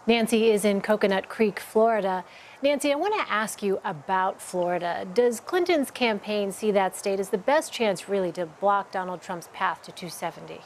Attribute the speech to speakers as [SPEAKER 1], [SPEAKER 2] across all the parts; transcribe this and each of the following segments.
[SPEAKER 1] Nancy is in Coconut Creek, Florida. Nancy, I want to ask you about Florida. Does Clinton's campaign see that state as the best chance really to block Donald Trump's path to 270?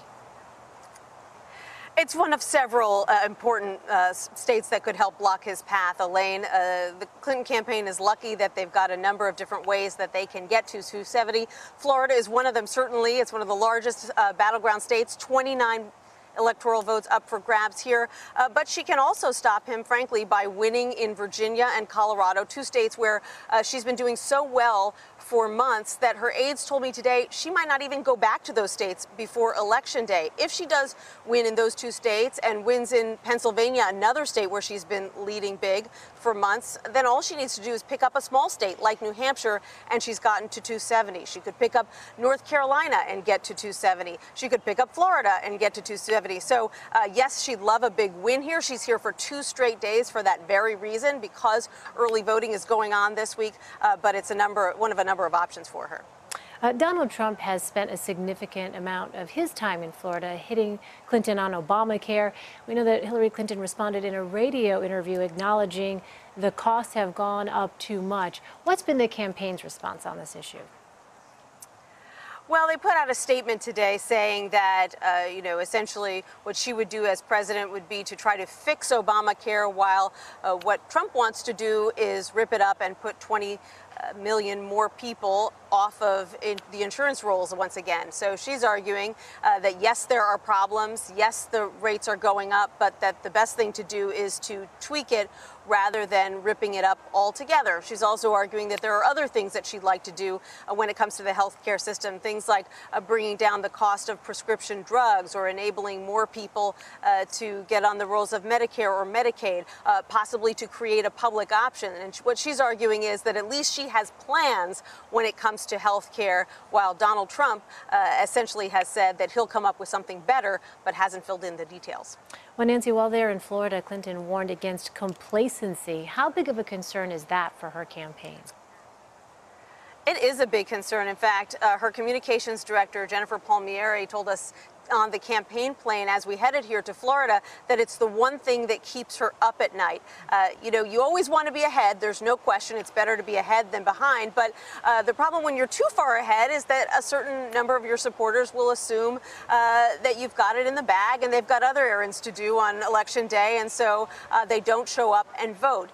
[SPEAKER 2] It's one of several important states that could help block his path, Elaine. The Clinton campaign is lucky that they've got a number of different ways that they can get to 270. Florida is one of them, certainly. It's one of the largest battleground states, 29 electoral votes up for grabs here. But she can also stop him, frankly, by winning in Virginia and Colorado, two states where she's been doing so well for months that her aides told me today she might not even go back to those states before Election Day. If she does win in those two states and wins in Pennsylvania, another state where she's been leading big for months, then all she needs to do is pick up a small state like New Hampshire, and she's gotten to 270. She could pick up North Carolina and get to 270. She could pick up Florida and get to 270. So, yes, she'd love a big win here. She's here for 2 straight days for that very reason, because early voting is going on this week, but it's one of a number of options for her.
[SPEAKER 1] Donald Trump has spent a significant amount of his time in Florida hitting Clinton on Obamacare. We know that Hillary Clinton responded in a radio interview acknowledging the costs have gone up too much. What's been the campaign's response on this issue?
[SPEAKER 2] Well, they put out a statement today saying that, essentially what she would do as president would be to try to fix Obamacare, while what Trump wants to do is rip it up and put 20 million more people off of the insurance rolls once again. So she's arguing that, yes, there are problems. Yes, the rates are going up, but that the best thing to do is to tweak it rather than ripping it up altogether. She's also arguing that there are other things that she'd like to do when it comes to the health care system, things like bringing down the cost of prescription drugs or enabling more people to get on the rolls of Medicare or Medicaid, possibly to create a public option. And what she's arguing is that at least she has plans when it comes to health care, while Donald Trump essentially has said that he'll come up with something better, but hasn't filled in the details.
[SPEAKER 1] Well, Nancy, while there in Florida, Clinton warned against complacency. How big of a concern is that for her campaign?
[SPEAKER 2] It is a big concern. In fact, her communications director, Jennifer Palmieri, told us on the campaign plane as we headed here to Florida that it's the one thing that keeps her up at night. You always want to be ahead. There's no question. It's better to be ahead than behind. But the problem when you're too far ahead is that a certain number of your supporters will assume that you've got it in the bag and they've got other errands to do on Election Day, and so they don't show up and vote.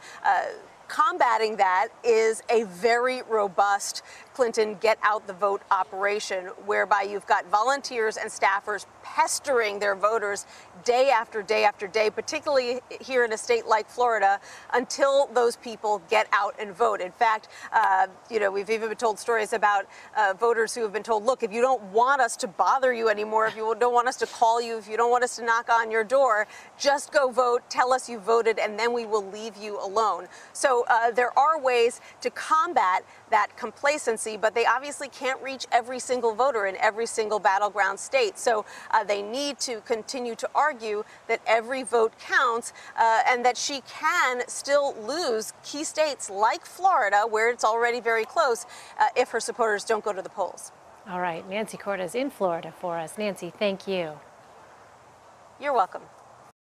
[SPEAKER 2] Combating that is a very robust Clinton get out the vote operation, whereby you've got volunteers and staffers pestering their voters day after day after day, particularly here in a state like Florida, until those people get out and vote. In fact, we've even been told stories about voters who have been told, look, if you don't want us to bother you anymore, if you don't want us to call you, if you don't want us to knock on your door, just go vote, tell us you voted, and then we will leave you alone. So there are ways to combat that complacency, but they obviously can't reach every single voter in every single battleground state. So they need to continue to argue that every vote counts, and that she can still lose key states like Florida, where it's already very close, if her supporters don't go to the polls.
[SPEAKER 1] All right, Nancy Cordes in Florida for us. Nancy, thank you.
[SPEAKER 2] You're welcome.